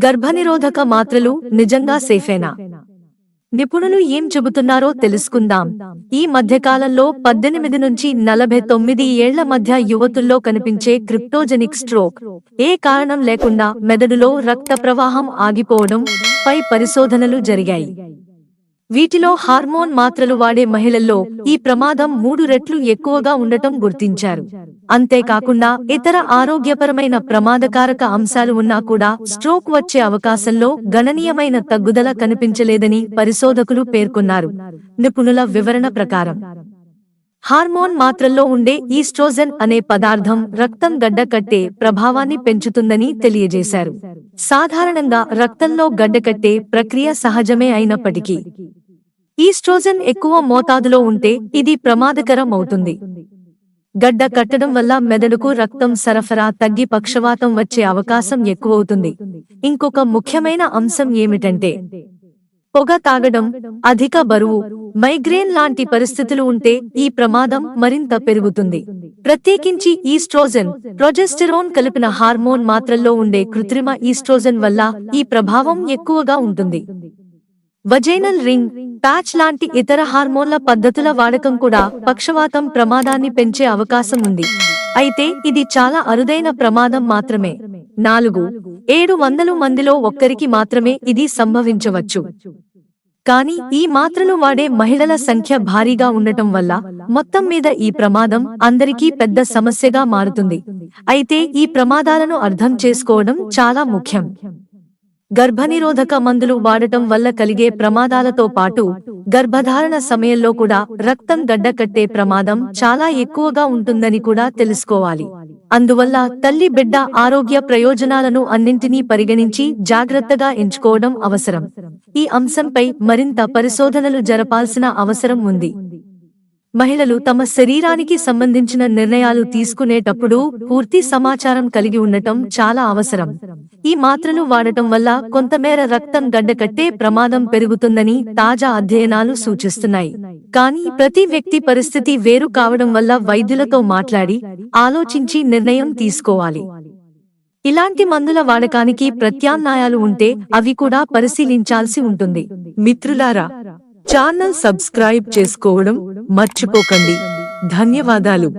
గర్భనిరోధక మాత్రలు నిజంగా సేఫేనా? నిపుణులు ఏం చెబుతున్నారో తెలుసుకుందాం. ఈ మధ్యకాలంలో 18 నుంచి 49 ఏళ్ల మధ్య యువతుల్లో కనిపించే క్రిప్టోజెనిక్ స్ట్రోక్, ఏ కారణం లేకుండా మెదడులో రక్త ప్రవాహం ఆగిపోవడం పై పరిశోధనలు జరిగాయి. వీటిలో హార్మోన్ మాత్రలు వాడే మహిళల్లో ఈ ప్రమాదం 3 రెట్లు ఎక్కువగా ఉండటం గుర్తించారు. అంతేకాకుండా ఇతర ఆరోగ్యపరమైన ప్రమాదకారక అంశాలు ఉన్నా కూడా స్ట్రోక్ వచ్చే అవకాశంలో గణనీయమైన తగ్గుదల కనిపించలేదని పరిశోధకులు పేర్కొన్నారు. నిపుణుల వివరణ ప్రకారం హార్మోన్ మాత్రల్లో ఉండే ఈస్ట్రోజెన్ అనే పదార్థం రక్తం గడ్డకట్టే ప్రభావాన్ని పెంచుతుందని తెలియజేశారు. సాధారణంగా రక్తంలో గడ్డకట్టే ప్రక్రియ సహజమే అయినప్పటికీ ఈస్ట్రోజెన్ ఎక్కువ మోతాదులో ఉంటే ఇది ప్రమాదకరం అవుతుంది. గడ్డ కట్టడం వల్ల మెదడుకు రక్తం సరఫరా తగ్గి పక్షవాతం వచ్చే అవకాశం ఎక్కువవుతుంది. ఇంకొక ముఖ్యమైన అంశం ఏమిటంటే పొగ తాగడం, అధిక బరువు, మైగ్రేన్ లాంటి పరిస్థితులు ఉంటే ఈ ప్రమాదం మరింత పెరుగుతుంది. ప్రత్యేకించి ఈస్ట్రోజెన్, ప్రొజెస్టెరోన్ కలిపిన హార్మోన్ మాత్రల్లో ఉండే కృత్రిమ ఈస్ట్రోజెన్ వల్ల ఈ ప్రభావం ఎక్కువగా ఉంటుంది. వజైనల్ రింగ్, ప్యాచ్ లాంటి ఇతర హార్మోన్ల పద్ధతుల వాడకం కూడా పక్షవాతం ప్రమాదాన్ని పెంచే అవకాశం ఉంది. అయితే ఇది చాలా అరుదైన ప్రమాదం మాత్రమే. 4-700 మందిలో ఒక్కరికి మాత్రమే ఇది సంభవించవచ్చు. కానీ ఈ మాత్రలు వాడే మహిళల సంఖ్య భారీగా ఉండటం వల్ల మొత్తం మీద ఈ ప్రమాదం అందరికీ పెద్ద సమస్యగా మారుతుంది. అయితే ఈ ప్రమాదాలను అర్థం చేసుకోవడం చాలా ముఖ్యం. గర్భనిరోధక మందులు వాడటం వల్ల కలిగే ప్రమాదాలతో పాటు గర్భధారణ సమయంలో కూడా రక్తం గడ్డకట్టే ప్రమాదం చాలా ఎక్కువగా ఉంటుందని కూడా తెలుసుకోవాలి. అందువల్ల తల్లి బిడ్డ ఆరోగ్య ప్రయోజనాలను అన్నింటినీ పరిగణించి జాగ్రత్తగా ఎంచుకోవడం అవసరం. ఈ అంశంపై మరింత పరిశోధనలు జరపాల్సిన అవసరం ఉంది. మహిళలు తమ శరీరానికి సంబంధించిన నిర్ణయాలు తీసుకునేటప్పుడు పూర్తి సమాచారం కలిగి ఉండటం చాలా అవసరం. ఈ మాత్రలు వాడటం వల్ల కొంతమేర రక్తం గడ్డకట్టే ప్రమాదం పెరుగుతుందని తాజా అధ్యయనాలు సూచిస్తున్నాయి. కానీ ప్రతి వ్యక్తి పరిస్థితి వేరు కావడం వల్ల వైద్యులతో మాట్లాడి ఆలోచించి నిర్ణయం తీసుకోవాలి. ఇలాంటి మందుల వాడకానికి ప్రత్యామ్నాయాలు ఉంటే అవి కూడా పరిశీలించాల్సి ఉంటుంది. మిత్రులారా, ఛానల్ సబ్స్క్రైబ్ చేసుకోవడం మర్చిపోకండి. ధన్యవాదాలు.